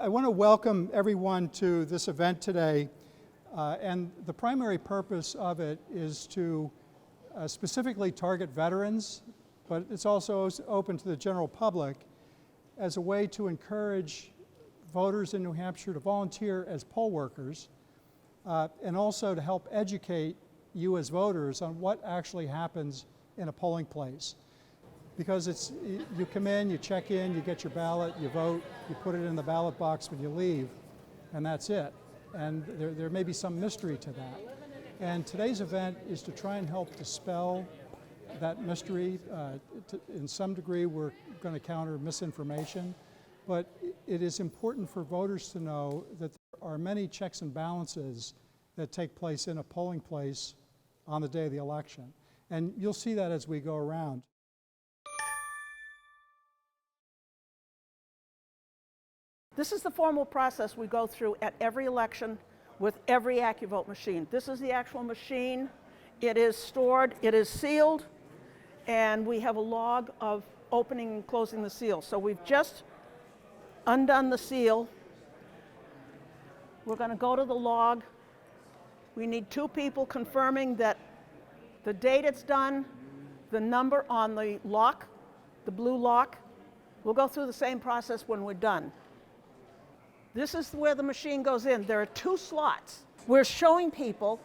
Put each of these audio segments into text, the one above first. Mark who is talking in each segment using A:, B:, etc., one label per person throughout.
A: I want to welcome everyone to this event today, and the primary purpose of it is to specifically target veterans, but it's also open to the general public as a way to encourage voters in New Hampshire to volunteer as poll workers, and also to help educate you as voters on what actually happens in a polling place. Because you come in, you check in, you get your ballot, you vote, you put it in the ballot box when you leave, and that's it. And there may be some mystery to that. And today's event is to try and help dispel that mystery. In some degree, we're going to counter misinformation, but it is important for voters to know that there are many checks and balances that take place in a polling place on the day of the election. And you'll see that as we go around.
B: This is the formal process we go through at every election with every AccuVote machine. This is the actual machine. It is stored, it is sealed, and we have a log of opening and closing the seal. So we've just undone the seal. We're going to go to the log. We need 2 people confirming that the date it's done, the number on the lock, the blue lock. We'll go through the same process when we're done. This is where the machine goes in. There are 2 slots. We're showing people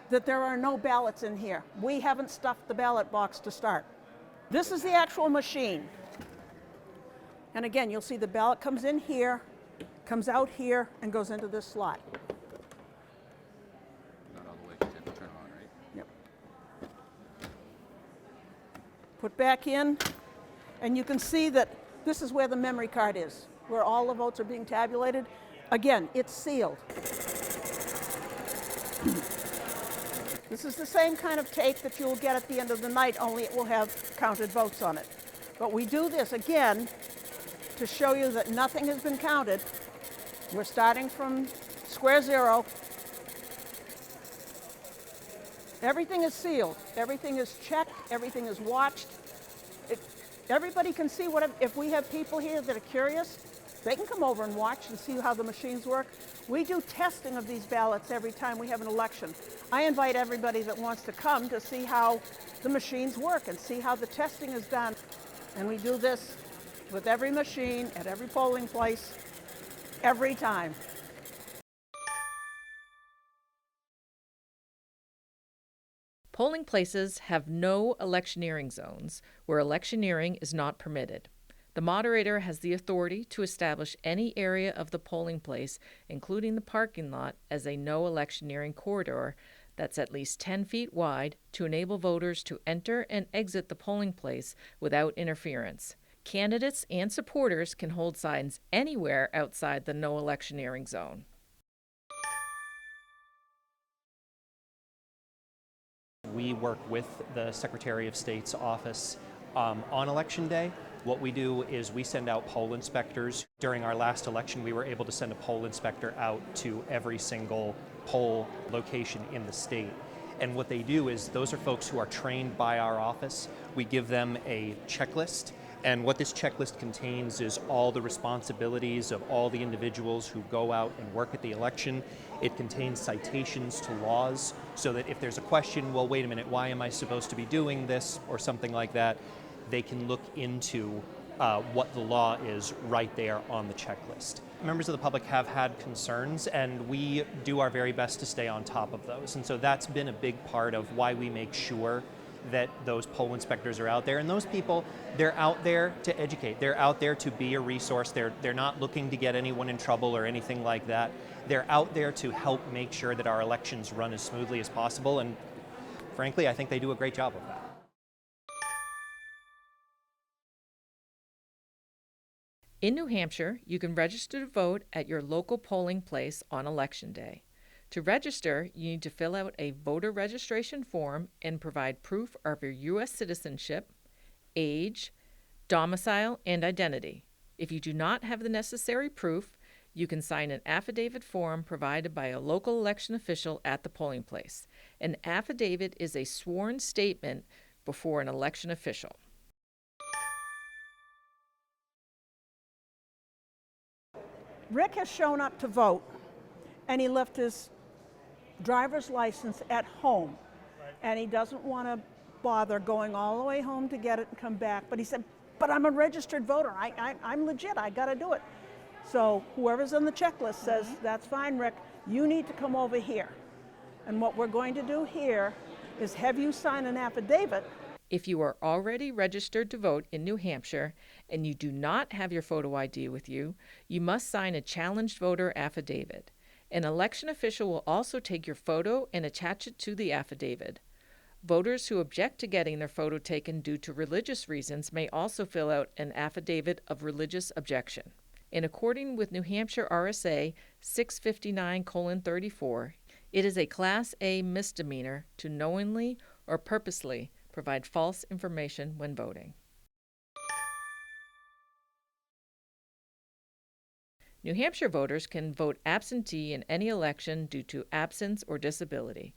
B: that there are no ballots in here. We haven't stuffed the ballot box to start. This is the actual machine. And again, you'll see the ballot comes in here, comes out here, and goes into this slot.
C: Not all the way, because you have to turn them on, right?
B: Yep. Put back in, and you can see that this is where the memory card is, where all the votes are being tabulated. Again, it's sealed. This is the same kind of tape that you'll get at the end of the night, only it will have counted votes on it. But we do this, again, to show you that nothing has been counted. We're starting from square zero. Everything is sealed. Everything is checked. Everything is watched. Everybody can see if we have people here that are curious, they can come over and watch and see how the machines work. We do testing of these ballots every time we have an election. I invite everybody that wants to come to see how the machines work and see how the testing is done. And we do this with every machine at every polling place, every time.
D: Polling places have no electioneering zones where electioneering is not permitted. The moderator has the authority to establish any area of the polling place, including the parking lot, as a no electioneering corridor that's at least 10 feet wide to enable voters to enter and exit the polling place without interference. Candidates and supporters can hold signs anywhere outside the no electioneering zone.
E: We work with the Secretary of State's office on Election Day. What we do is we send out poll inspectors. During our last election, we were able to send a poll inspector out to every single poll location in the state. And what they do is those are folks who are trained by our office. We give them a checklist. And what this checklist contains is all the responsibilities of all the individuals who go out and work at the election. It contains citations to laws so that if there's a question, well, wait a minute, why am I supposed to be doing this or something like that, they can look into what the law is right there on the checklist. Members of the public have had concerns, and we do our very best to stay on top of those. And so that's been a big part of why we make sure that those poll inspectors are out there. And those people, they're out there to educate. They're out there to be a resource. They're not looking to get anyone in trouble or anything like that. They're out there to help make sure that our elections run as smoothly as possible. And frankly, I think they do a great job of that.
D: In New Hampshire, you can register to vote at your local polling place on Election Day. To register, you need to fill out a voter registration form and provide proof of your U.S. citizenship, age, domicile, and identity. If you do not have the necessary proof, you can sign an affidavit form provided by a local election official at the polling place. An affidavit is a sworn statement before an election official.
B: Rick has shown up to vote, and he left his driver's license at home, and he doesn't want to bother going all the way home to get it and come back. But he said, but I'm a registered voter. I'm legit. I got to do it. So whoever's on the checklist says, that's fine, Rick. You need to come over here. And what we're going to do here is have you sign an affidavit.
D: If you are already registered to vote in New Hampshire and you do not have your photo ID with you, you must sign a challenged voter affidavit. An election official will also take your photo and attach it to the affidavit. Voters who object to getting their photo taken due to religious reasons may also fill out an affidavit of religious objection. In accordance with New Hampshire RSA 659:34, it is a Class A misdemeanor to knowingly or purposely provide false information when voting. New Hampshire voters can vote absentee in any election due to absence or disability.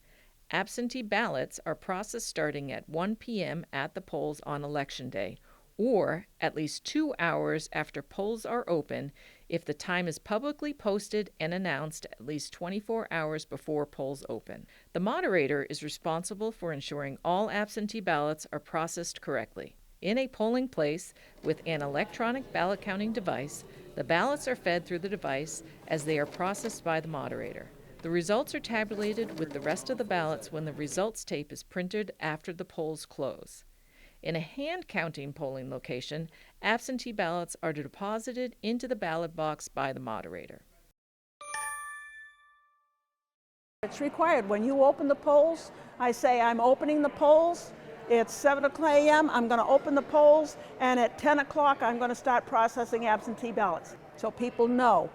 D: Absentee ballots are processed starting at 1 p.m. at the polls on Election Day, or at least 2 hours after polls are open if the time is publicly posted and announced at least 24 hours before polls open. The moderator is responsible for ensuring all absentee ballots are processed correctly. In a polling place with an electronic ballot counting device, the ballots are fed through the device as they are processed by the moderator. The results are tabulated with the rest of the ballots when the results tape is printed after the polls close. In a hand-counting polling location, absentee ballots are deposited into the ballot box by the moderator.
B: It's required. When you open the polls, I say I'm opening the polls. It's 7 a.m. I'm going to open the polls, and at 10 o'clock I'm going to start processing absentee ballots. So people know,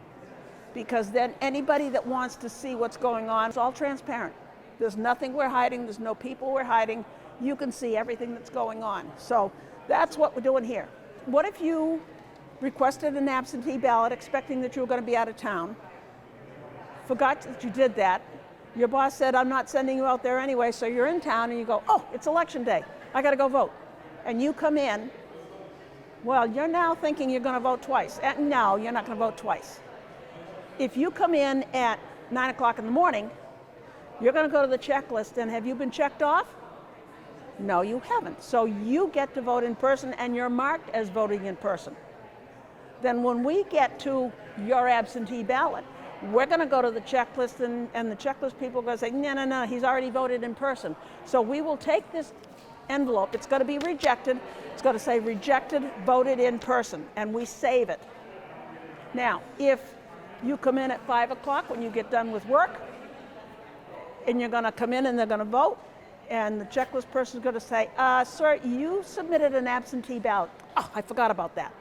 B: because then anybody that wants to see what's going on, it's all transparent. There's nothing we're hiding. There's no people we're hiding. You can see everything that's going on. So that's what we're doing here. What if you requested an absentee ballot expecting that you were going to be out of town, forgot that you did that, your boss said, I'm not sending you out there anyway, so you're in town and you go, oh, it's election day, I got to go vote. And you come in, well, you're now thinking you're going to vote twice. No, you're not going to vote twice. If you come in at 9 o'clock in the morning, you're going to go to the checklist, and have you been checked off? No, you haven't. So you get to vote in person, and you're marked as voting in person. Then when we get to your absentee ballot, we're going to go to the checklist, and the checklist people are going to say, no, he's already voted in person. So we will take this envelope. It's going to be rejected. It's going to say rejected, voted in person, and we save it. Now, if you come in at 5 o'clock when you get done with work, and you're going to come in and they're going to vote, and the checklist person is going to say, sir, you submitted an absentee ballot. Oh, I forgot about that.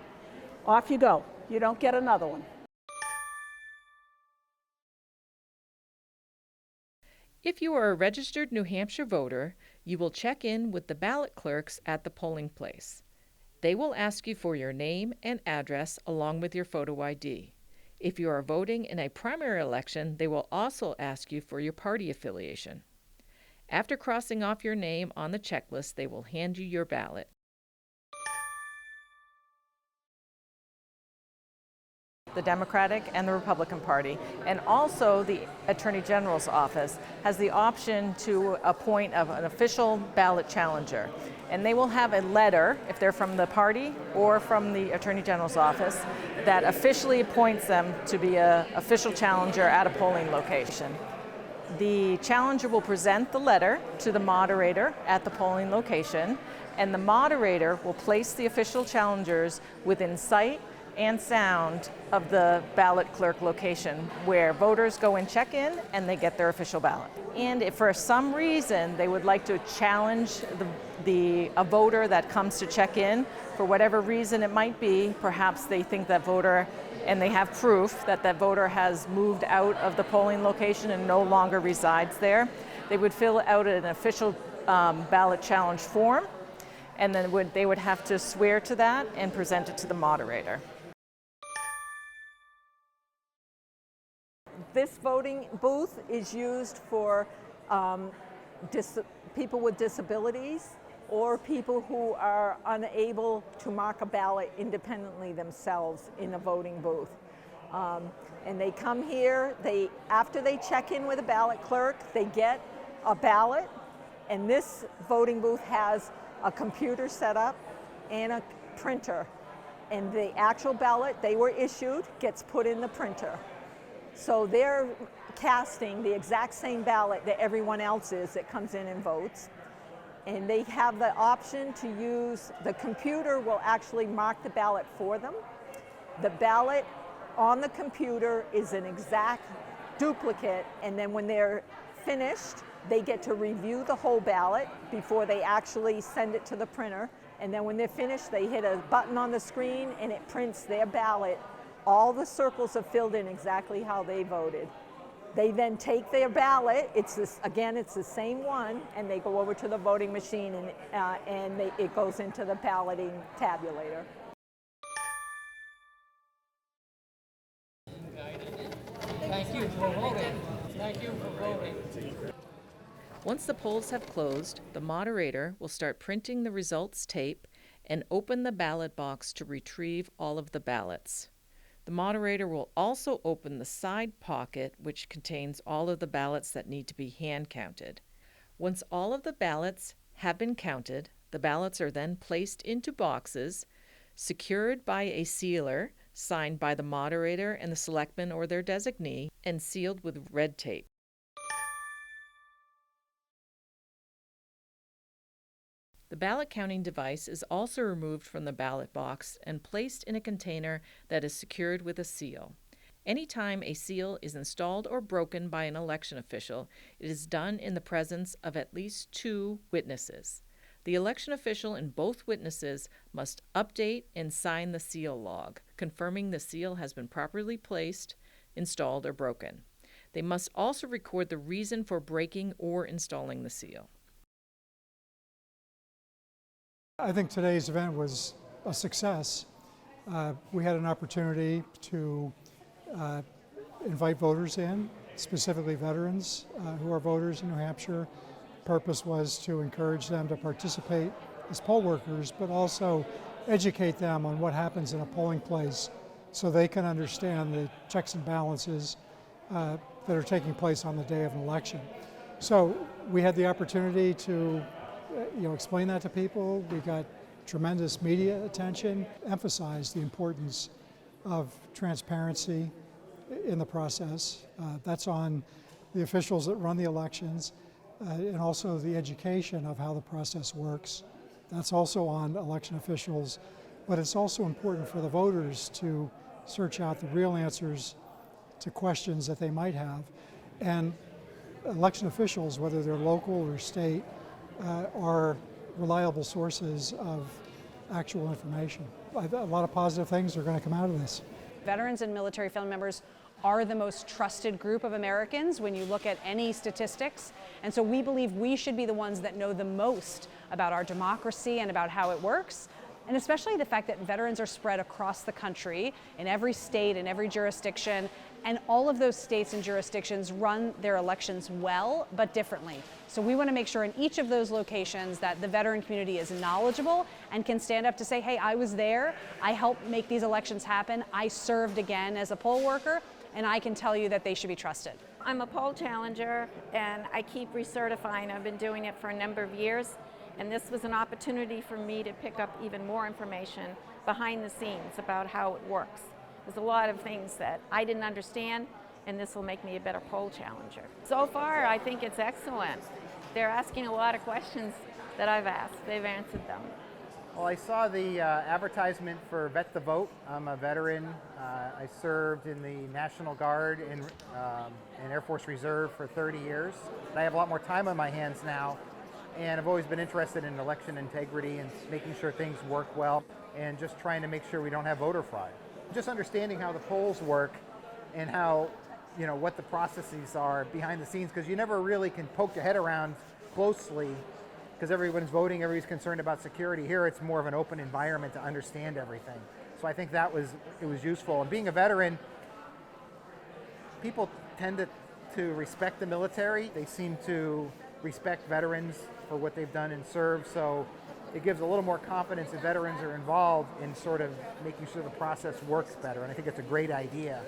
B: Off you go. You don't get another one.
D: If you are a registered New Hampshire voter, you will check in with the ballot clerks at the polling place. They will ask you for your name and address along with your photo ID. If you are voting in a primary election, they will also ask you for your party affiliation. After crossing off your name on the checklist, they will hand you your ballot.
F: The Democratic and the Republican Party, and also the Attorney General's office has the option to appoint an official ballot challenger. And they will have a letter, if they're from the party or from the Attorney General's office, that officially appoints them to be an official challenger at a polling location. The challenger will present the letter to the moderator at the polling location, and the moderator will place the official challengers within sight and sound of the ballot clerk location where voters go and check in and they get their official ballot. And if for some reason they would like to challenge a voter that comes to check in, for whatever reason it might be, perhaps they think that voter and they have proof that that voter has moved out of the polling location and no longer resides there, they would fill out an official ballot challenge form, and then they would have to swear to that and present it to the moderator.
G: This voting booth is used for people with disabilities or people who are unable to mark a ballot independently themselves in a voting booth. And they come here, after they check in with a ballot clerk, they get a ballot, and this voting booth has a computer set up and a printer. And the actual ballot they were issued gets put in the printer. So they're casting the exact same ballot that everyone else is that comes in and votes. And they have the option to use, the computer will actually mark the ballot for them. The ballot on the computer is an exact duplicate, and then when they're finished, they get to review the whole ballot before they actually send it to the printer. And then when they're finished, they hit a button on the screen and it prints their ballot. All the circles are filled in exactly how they voted. They then take their ballot, it's the same one, and they go over to the voting machine and it goes into the balloting tabulator.
H: Thank you for voting. Thank you for voting.
D: Once the polls have closed, the moderator will start printing the results tape and open the ballot box to retrieve all of the ballots. The moderator will also open the side pocket, which contains all of the ballots that need to be hand counted. Once all of the ballots have been counted, the ballots are then placed into boxes, secured by a sealer, signed by the moderator and the selectman or their designee, and sealed with red tape. The ballot counting device is also removed from the ballot box and placed in a container that is secured with a seal. Anytime a seal is installed or broken by an election official, it is done in the presence of at least 2 witnesses. The election official and both witnesses must update and sign the seal log, confirming the seal has been properly placed, installed, or broken. They must also record the reason for breaking or installing the seal.
A: I think today's event was a success. We had an opportunity to invite voters in, specifically veterans who are voters in New Hampshire. Purpose was to encourage them to participate as poll workers, but also educate them on what happens in a polling place so they can understand the checks and balances that are taking place on the day of an election. So we had the opportunity to explain that to people. We got tremendous media attention, emphasized the importance of transparency in the process. That's on the officials that run the elections, and also the education of how the process works. That's also on election officials, but it's also important for the voters to search out the real answers to questions that they might have. And election officials, whether they're local or state, are reliable sources of actual information. A lot of positive things are going to come out of this.
I: Veterans and military family members are the most trusted group of Americans when you look at any statistics. And so we believe we should be the ones that know the most about our democracy and about how it works. And especially the fact that veterans are spread across the country in every state, in every jurisdiction, and all of those states and jurisdictions run their elections well, but differently. So we want to make sure in each of those locations that the veteran community is knowledgeable and can stand up to say, hey, I was there, I helped make these elections happen, I served again as a poll worker, and I can tell you that they should be trusted.
J: I'm a poll challenger and I keep recertifying. I've been doing it for a number of years, and this was an opportunity for me to pick up even more information behind the scenes about how it works. There's a lot of things that I didn't understand, and this will make me a better poll challenger. So far, I think it's excellent. They're asking a lot of questions that I've asked. They've answered them.
K: Well, I saw the advertisement for Vet the Vote. I'm a veteran. I served in the National Guard and Air Force Reserve for 30 years. I have a lot more time on my hands now, and I've always been interested in election integrity and making sure things work well, and just trying to make sure we don't have voter fraud. Just understanding how the polls work and how, what the processes are behind the scenes, because you never really can poke your head around closely because everyone's voting, everybody's concerned about security. Here it's more of an open environment to understand everything. So I think it was useful. And being a veteran, people tend to respect the military. They seem to respect veterans for what they've done and served. So it gives a little more confidence that veterans are involved in sort of making sure the process works better, and I think it's a great idea.